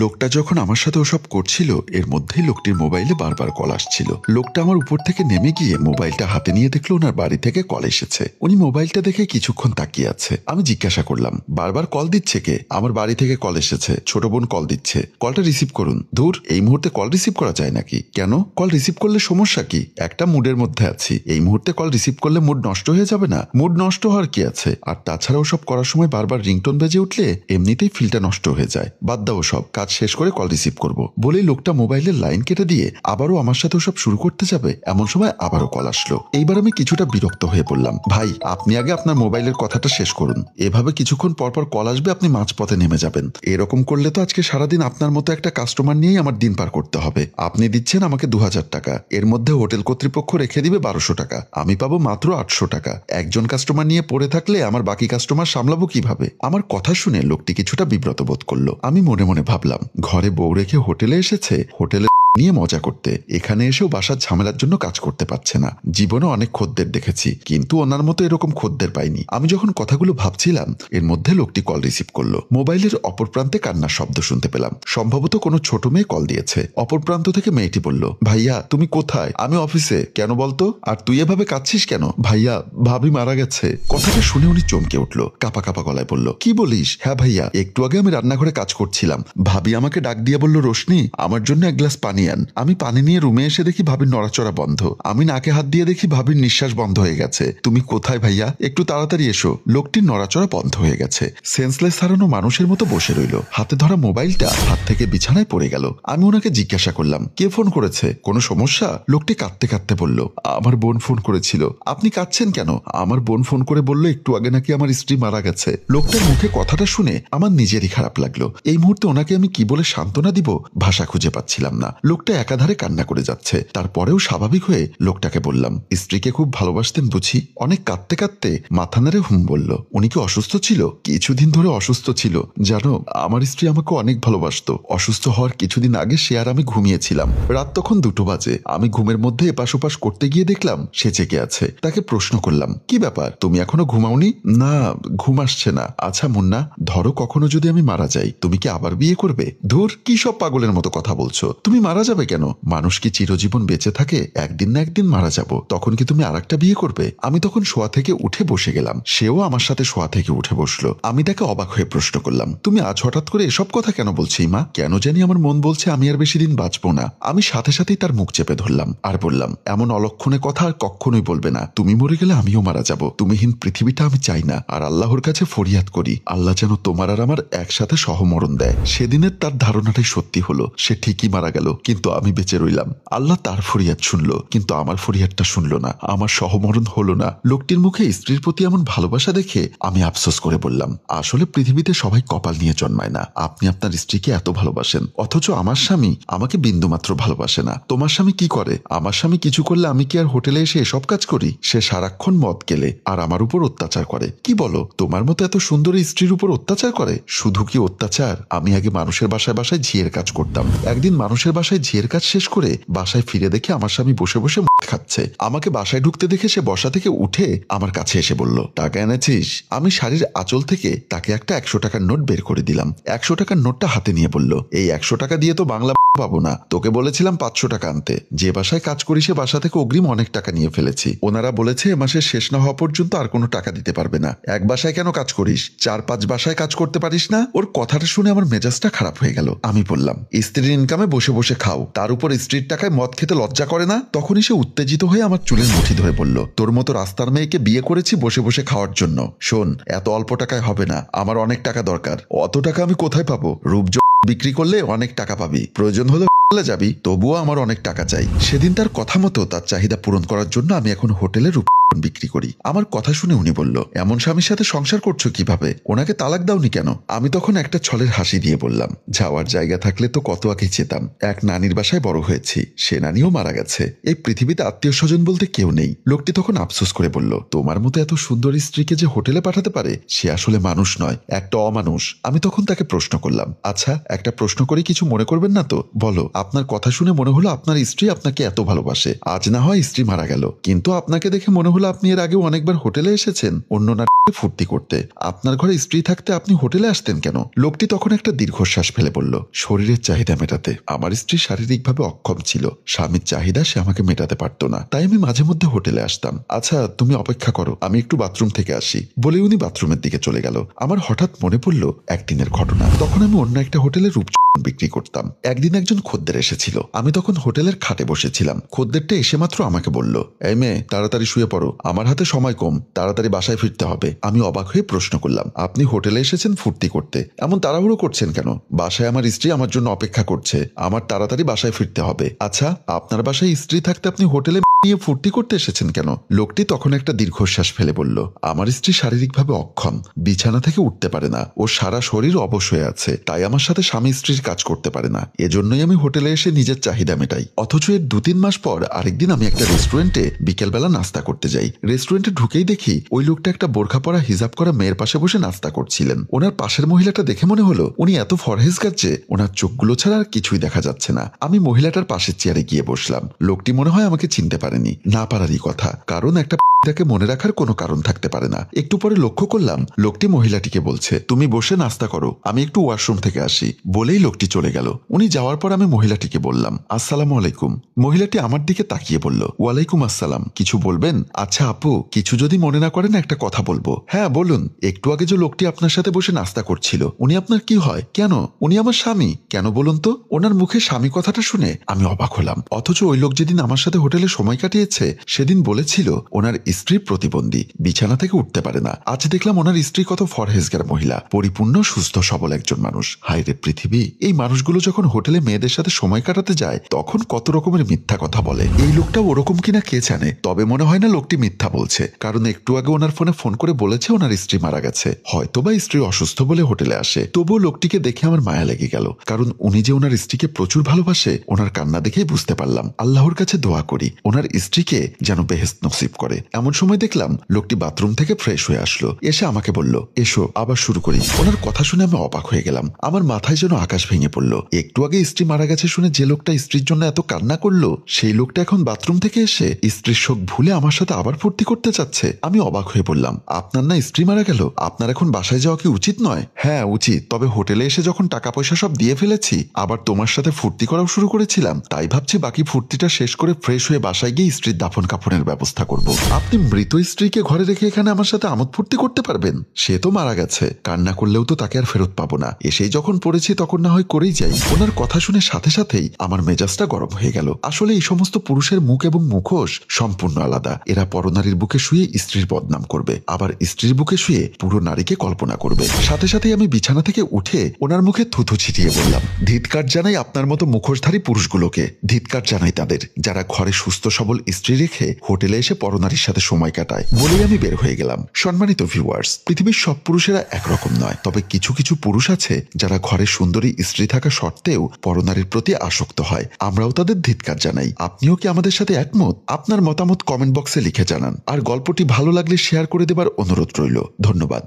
লোকটা যখন আমার সাথে ওসব করছিল এর মধ্যেই লোকটির মোবাইলে বারবার কল আসছিল। লোকটা আমার উপর থেকে নেমে গিয়ে মোবাইলটা হাতে নিয়ে দেখলো ওনার বাড়ি থেকে কল এসেছে। উনি মোবাইলটা দেখে কিছুক্ষণ তাকিয়ে আছে। আমি জিজ্ঞাসা করলাম, বারবার কল দিচ্ছে কে? আমার বাড়ি থেকে কল এসেছে, ছোট বোন কল দিচ্ছে, কলটা রিসিভ করুন। ধুর, এই মুহূর্তে কল রিসিভ করা যায় নাকি? কেন? কল রিসিভ করলে সমস্যা কি? একটা মুডের মধ্যে আছি, এই মুহূর্তে কল রিসিভ করলে মুড নষ্ট হয়ে যাবে না? মুড নষ্ট হওয়ার কি আছে? আর তাছাড়াও সব করার সময় বারবার রিংটোন বেজে উঠলে এমনিতেই ফিলটা নষ্ট হয়ে যায়। বাদ দাও সব, কাজ শেষ করে কল রিসিভ করব বলেই লোকটা মোবাইলের লাইন কেটে দিয়ে আবারও আমার সাথে সব শুরু করতে যাবে এমন সময় আবারও কল আসলো। এইবার আমি কিছুটা বিরক্ত হয়ে পড়লাম। ভাই, আপনি আগে আপনার মোবাইলের কথাটা শেষ করুন। এভাবে কিছুক্ষণ পরপর কল আসবে, আপনি মাঝপথে নেমে যাবেন। এরকম করলে তো আজকে সারাদিন আপনার মতো একটা কাস্টমার নিয়েই আমার দিন পার করতে হবে। আপনি দিচ্ছেন আমাকে 2000 টাকা, এর মধ্যে হোটেল কর্তৃপক্ষ রেখে দিবে 1200 টাকা, আমি পাবো মাত্র 800 টাকা। একজন কাস্টমার নিয়ে পড়ে থাকলে আমার বাকি কাস্টমার সামলাবো কিভাবে? আমার কথা শুনে লোকটি কিছুটা বিব্রত বোধ করলো। আমি মনে মনে ভাবলাম, ঘরে বউ রেখে হোটেলে এসেছে, হোটেলে নিয়ে মজা করতে, এখানে এসেও বাসার ঝামেলার জন্য কাজ করতে পারছে না। জীবনে অনেক খদ্দের দেখেছি, কিন্তু ওনার মতো এরকম খদ্দের পাইনি। আমি যখন কথাগুলো ভাবছিলাম এর মধ্যে লোকটি কল রিসিভ করলো। মোবাইলের অপর প্রান্তে কান্নার শব্দ শুনতে পেলাম। সম্ভবত কোনো ছোট মেয়ে কল দিয়েছে। অপর প্রান্ত থেকে মেয়েটি বলল, ভাইয়া তুমি কোথায়? আমি অফিসে। কেন বলতো? আর তুই এভাবে কাঁদছিস কেন? ভাইয়া, ভাবি মারা গেছে। কথাটা শুনে উনি চমকে উঠলো, কাপা কাপা গলায় বলল, কি বলিস? হ্যাঁ ভাইয়া, একটু আগে আমি রান্নাঘরে কাজ করছিলাম, ভাবি আমাকে ডাক দিয়ে বলল, রোশনি আমার জন্য এক গ্লাস পানি আন। আমি পানি নিয়ে রুমে এসে দেখি ভাবির নড়াচড়া বন্ধ। আমি নাকে হাত দিয়ে দেখি ভাবির নিঃশ্বাস বন্ধ হয়ে গেছে। তুমি কোথায় ভাইয়া? একটু তাড়াতাড়ি এসো। লোকটির নড়াচড়া বন্ধ হয়ে গেছে। সেন্সলেস হারানো মানুষের মতো বসে রইল। হাতে ধরা মোবাইলটা হাত থেকে বিছানায় পড়ে গেল। আমি ওনাকে জিজ্ঞাসা করলাম, কে ফোন করেছে? কোনো সমস্যা? লোকটি কাঁদতে কাঁদতে বলল, আমার বোন ফোন করেছিল। আপনি কাঁদছেন কেন? আমার বোন ফোন করে বলল একটু আগে নাকি আমার স্ত্রী মারা গেছে। লোকটার মুখে কথাটা শুনে আমার নিজেরই খারাপ লাগলো। এই মুহূর্তে ওনাকে আমি কি বলে সান্ত্বনা দিব ভাষা খুঁজে পাচ্ছিলাম না। লোকটা একাধারে কান্না করে যাচ্ছে। তারপরেও স্বাভাবিক হয়ে লোকটাকে বললাম, স্ত্রীকে খুব ভালোবাসতেন বুঝি? অনেক কাঁদতে কাঁদতে মাথা নেড়ে হুম বলল। উনি কি অসুস্থ ছিল? কিছুদিন ধরে অসুস্থ ছিল। জানো, আমার স্ত্রী আমাকে অনেক ভালোবাসতো। অসুস্থ হওয়ার কিছুদিন আগে সে আর আমি ঘুমিয়েছিলাম। রাত তখন 2টো বাজে। আমি ঘুমের মধ্যে এপাশ ওপাশ করতে গিয়ে দেখলাম সে জেগে আছে। তাকে প্রশ্ন করলাম, কি ব্যাপার, তুমি এখনো ঘুমাওনি? না, ঘুম আসছে না। আচ্ছা মুন্না, ধরো কখনো যদি আমি মারা যাই, তুমি কি আবার বিয়ে করবে? ধুর, কি সব পাগলের মতো কথা বলছো? তুমি মারা যাবে কেন? মানুষ কি চিরজীবন বেঁচে থাকে? একদিন না একদিন মারা যাব, তখন কি তুমি আরেকটা বিয়ে করবে? আমি তখন শোয়া থেকে উঠে বসে গেলাম। সেও আমার সাথে শোয়া থেকে উঠে বসলো। আমি তাকে অবাক হয়ে প্রশ্ন করলাম, তুমি আজ হঠাৎ করে এসব কথা কেন বলছি মা? কেন জানি আমার মন বলছে আমি আর বেশি দিন বাঁচবো না। আমি সাথে সাথেই তার মুখ চেপে ধরলাম আর বললাম, এমন অলক্ষণে কথা আর কখনোই বলবে না। তুমি মরে গেলে আমিও মারা যাব। তুমিহীন পৃথিবীটা আমি চাই না। আর আল্লাহর কাছে ফরিয়াদ করি, আল্লাহ যেন তোমার আর আমার একসাথে সহমরণ দেয়। সেদিনের তার ধারণাটাই সত্যি হলো। সে ঠিকই মারা গেল, কিন্তু আমি বেঁচে রইলাম। আল্লাহ তার ফরিয়াদ শুনলো, কিন্তু আমার ফরিয়াদটা শুনলো না। আমার সহমরণ হলো না। লোকটির মুখে স্ত্রীর প্রতি এমন ভালোবাসা দেখে আমি আফসোস করে বললাম, আসলে পৃথিবীতে সবাই কপাল নিয়ে জন্মায় না। আপনি আপনার স্ত্রীকে এত ভালোবাসেন, অথচ আমার স্বামী আমাকে বিন্দুমাত্র ভালোবাসে না। তোমার স্বামী কি করে? আমার স্বামী কিছু করলে আমি কি আর হোটেলে এসে এসব কাজ করি? সে সারাক্ষণ মদ গেলে আর আমার উপর অত্যাচার করে। কি বলো, তোমার মতো এত সুন্দরী স্ত্রীর উপর অত্যাচার করে? শুধু কি অত্যাচার, আমি আগে মানুষের বাসায় বাসায় ঝিয়ের কাজ করতাম। একদিন মানুষের বাসায় ঝিয়ের কাজ শেষ করে বাসায় ফিরে দেখে আমার স্বামী বসে বসে মদ খাচ্ছে। আমাকে বাসায় ঢুকতে দেখে সে বসা থেকে উঠে আমার কাছে এসে বলল, টাকা এনেছিস? আমি শাড়ির আঁচল থেকে তাকে একটা 100 টাকার নোট বের করে দিলাম। 100 টাকার নোটটা হাতে নিয়ে বলল, এই 100 টাকা দিয়ে তো বাংলা পাবো না। তোকে বলেছিলাম 500 টাকা আনতে। যে বাসায় কাজ করি সে বাসা থেকে অগ্রিম অনেক টাকা নিয়ে ফেলেছি। ওনারা বলেছে এ মাসের শেষ না হওয়া পর্যন্ত আর কোনো টাকা দিতে পারবে না। এক বাসায় কেন কাজ করিস? 4-5 বাসায় কাজ করতে পারিস না? ওর কথাটা শুনে আমার মেজাজটা খারাপ হয়ে গেল। আমি বললাম, স্ত্রীর ইনকামে বসে বসে খাও, তার উপর স্ত্রীর টাকায় মদ খেতে লজ্জা করে না? তখনই সে উত্তেজিত হয়ে আমার চুলের মুঠি ধরে বলল, তোর মতো রাস্তার মেয়েকে বিয়ে করেছি বসে বসে খাওয়ার জন্য। শোন, এত অল্প টাকায় হবে না, আমার অনেক টাকা দরকার। অত টাকা আমি কোথায় পাবো? রূপ বিক্রি করলে অনেক টাকা পাবি, প্রয়োজন হলে যাবি, তবুও আমার অনেক টাকা চাই। সেদিন তার কথা মতো তার চাহিদা পূরণ করার জন্য আমি এখন হোটেলে বিক্রি করি। আমার কথা শুনে উনি বলল, এমন স্বামীর সাথে সংসার করছো কিভাবে? ওনাকে তালাক দাওনি কেন? আমি তখন একটা ছলের হাসি দিয়ে বললাম, যাওয়ার জায়গা থাকলে তো কত আগে যেতাম। এক নানির বাসায় বড় হয়েছি, সে নানিও মারা গেছে। এই পৃথিবীতে আত্মীয় স্বজন বলতে কেউ নেই। লোকটি তখন আফসোস করে বলল, তোমার মতো এত সুন্দর স্ত্রীকে যে হোটেলে পাঠাতে পারে সে আসলে মানুষ নয়, একটা অমানুষ। আমি তখন তাকে প্রশ্ন করলাম, আচ্ছা একটা প্রশ্ন করে কিছু মনে করবেন না তো? বলো, আপনার কথা শুনে মনে হলো আপনার স্ত্রী আপনাকে এত ভালোবাসে। আজ না হয় স্ত্রী মারা গেল, কিন্তু আপনাকে দেখে মনে হলো আপনি এর আগেও অনেকবার হোটেলে এসেছেন অন্য না ফুর্তি করতে। আপনার ঘরে স্ত্রী থাকতে আপনি হোটেলে আসতেন কেন? লোকটি তখন একটা দীর্ঘশ্বাস ফেলে বলল, শরীরের চাহিদা মেটাতে। আমার স্ত্রী শারীরিকভাবে অক্ষম ছিল, স্বামীর চাহিদা সে আমাকে মেটাতে পারতো না, তাই আমি মাঝে মধ্যে হোটেলে আসতাম। আচ্ছা তুমি অপেক্ষা করো, আমি একটু বাথরুম থেকে আসি বলে উনি বাথরুমের দিকে চলে গেল। আমার হঠাৎ মনে পড়ল একদিনের ঘটনা। তখন আমি অন্য একটা হোটেলে রূপ বিক্রি করতাম। একদিন একজন খদ্দের এসেছিল, আমি তখন হোটেলের খাটে বসেছিলাম। খদ্দেরটা এসে মাত্র আমাকে বলল, এই মেয়ে তাড়াতাড়ি শুয়ে পড়ো, আমার হাতে সময় কম, তাড়াতাড়ি বাসায় ফিরতে হবে। আমি অবাক হয়ে প্রশ্ন করলাম, আপনি হোটেলে এসেছেন ফুর্তি করতে, এমন তাড়াহুড়ো করছেন কেন? বাসায় আমার স্ত্রী আমার জন্য অপেক্ষা করছে, আমার তাড়াতাড়ি বাসায় ফিরতে হবে। আচ্ছা আপনার বাসায় স্ত্রী থাকতে আপনি হোটেলে নিয়ে ফুর্তি করতে এসেছেন কেন? লোকটি তখন একটা দীর্ঘশ্বাস ফেলে বলল, আমার স্ত্রী শারীরিকভাবে অক্ষম, বিছানা থেকে উঠতে পারে না, ও সারা শরীর অবশ হয়ে আছে, তাই আমার সাথে স্বামী স্ত্রীর কাজ করতে পারে না, এজন্যই আমি হোটেলে এসে নিজের চাহিদা মেটাই। অথচ এর 2-3 মাস পর আরেকদিন আমি একটা রেস্টুরেন্টে বিকেলবেলা নাস্তা করতে যাই। রেস্টুরেন্টে ঢুকেই দেখি ওই লোকটা একটা বোরখা পরা হিজাব করা মেয়ের পাশে বসে নাস্তা করছিলেন। ওনার পাশের মহিলাটা দেখে মনে হলো উনি এত ফরহেজগার যে ওনার চোখগুলো ছাড়া আর কিছুই দেখা যাচ্ছে না। আমি মহিলাটার পাশের চেয়ারে গিয়ে বসলাম। লোকটি মনে হয় আমাকে চিনতে পারেনি, না পারারই কথা, কারণ একটা তাকে মনে রাখার কোনো কারণ থাকতে পারে না। একটু পরে লক্ষ্য করলাম লোকটি মহিলাটিকে বলছে, তুমি বসে নাস্তা করো, আমি একটু ওয়াশরুম থেকে আসি বলেই লোকটি চলে গেল। উনি যাওয়ার পর আমি মহিলাটিকে বললাম, আসসালামু আলাইকুম। মহিলাটি আমার দিকে তাকিয়ে বলল, ওয়ালাইকুম আসসালাম। কিছু বলবেন? আচ্ছা আপু, কিছু যদি মনে না করেন একটা কথা বলবো। হ্যাঁ বলুন। একটু আগে যে লোকটি আপনার সাথে বসে নাস্তা করছিল উনি আপনার কি হয়? কেন? উনি আমার স্বামী। কেন বলুন তো? ওনার মুখে স্বামী কথাটা শুনে আমি অবাক হলাম। অথচ ওই লোক যেদিন আমার সাথে হোটেলে সময় কাটিয়েছে সেদিন বলেছিল ওনার স্ত্রী প্রতিবন্ধী, বিছানা থেকে উঠতে পারে না। আজ দেখলাম ওনার স্ত্রী কত ফরহেজগার মহিলা, পরিপূর্ণ সুস্থ সবল একজন মানুষ। হায় রে পৃথিবী, এই মানুষগুলো যখন হোটেলে মেয়েদের সাথে সময় কাটাতে যায় তখন কত রকমের মিথ্যা কথা বলে। এই লোকটা ওরকম কিনা কে জানে, তবে মনে হয় না লোকটি মিথ্যা বলছে, কারণ একটু আগে ওনার ফোন করে বলেছে ওনার স্ত্রী মারা গেছে, হয়তোবা স্ত্রী অসুস্থ বলে হোটেলে আসে। তবুও লোকটিকে দেখে আমার মায়া লেগে গেল, কারণ উনি যে ওনার স্ত্রীকে প্রচুর ভালোবাসে ওনার কান্না দেখেই বুঝতে পারলাম। আল্লাহর কাছে দোয়া করি ওনার স্ত্রীকে যেন বেহেশত নসিব করে। এমন সময় দেখলাম লোকটি বাথরুম থেকে ফ্রেশ হয়ে আসলো, এসে আমাকে বলল, এসো আবার শুরু করি। ওনার কথা শুনে আমি অবাক হয়ে গেলাম, আমার মাথায় যেন আকাশ ভেঙে পড়লো। একটু আগে স্ত্রী মারা গেছে শুনে যে লোকটা স্ত্রীর জন্য এত কান্না করলো সেই লোকটা এখন বাথরুম থেকে এসে স্ত্রীর শোক ভুলে আমার সাথে আবার ফুর্তি করতে চাচ্ছে। আমি অবাক হয়ে বললাম, আপনার না স্ত্রী মারা গেল, আপনার এখন বাসায় যাওয়া কি উচিত নয়? হ্যাঁ উচিত, তবে হোটেলে এসে যখন টাকা পয়সা সব দিয়ে ফেলেছি আবার তোমার সাথে ফুর্তি করাও শুরু করেছিলাম, তাই ভাবছি বাকি ফুর্তিটা শেষ করে ফ্রেশ হয়ে বাসায় গিয়ে স্ত্রীর দাফন কাফনের ব্যবস্থা করব। আপনি মৃত স্ত্রীকে ঘরে রেখে এখানে আমার সাথে আমোদ ফুর্তি করতে পারবেন? সে তো মারা গেছে, কান্না করলেও তো তাকে আর ফেরত পাবো না, এসেই যখন পড়েছি তখন না হয় করেই যাই। ওনার কথা শুনে সাথে সাথেই আমার মেজাজটা গরম হয়ে গেল। আসলে এই সমস্ত পুরুষের মুখ এবং মুখোশ সম্পূর্ণ আলাদা। এরা পরনারীর বুকে শুয়ে স্ত্রীর বদনাম করবে, আবার স্ত্রীর বুকে শুয়ে পুরো নারীকে কল্পনা করবে। সাথে সাথেই আমি বিছানা থেকে উঠে ওনার মুখে থুথু ছিটিয়ে বললাম, ধিৎকার জানাই আপনার মতো মুখোশধারী পুরুষগুলোকে, ধিৎকার জানাই তাদের যারা ঘরে সুস্থ সবল স্ত্রী রেখে হোটেলে এসে পরনারীর সাথে সময় কাটায়। বলেই আমি বের হয়ে গেলাম। সম্মানিত ভিউয়ার্স, পৃথিবীর সব পুরুষেরা একরকম নয়, তবে কিছু কিছু পুরুষ আছে যারা ঘরে সুন্দরী স্ত্রী থাকা সত্ত্বেও পরনারীর প্রতি আসক্ত হয়। আমরাও তাদের ধিৎকার জানাই। আপনিও কি আমাদের সাথে একমত? আপনার মতামত কমেন্ট বক্সে লিখে জানান, আর গল্পটি ভালো লাগলে শেয়ার করে দেবার অনুরোধ রইল। ধন্যবাদ।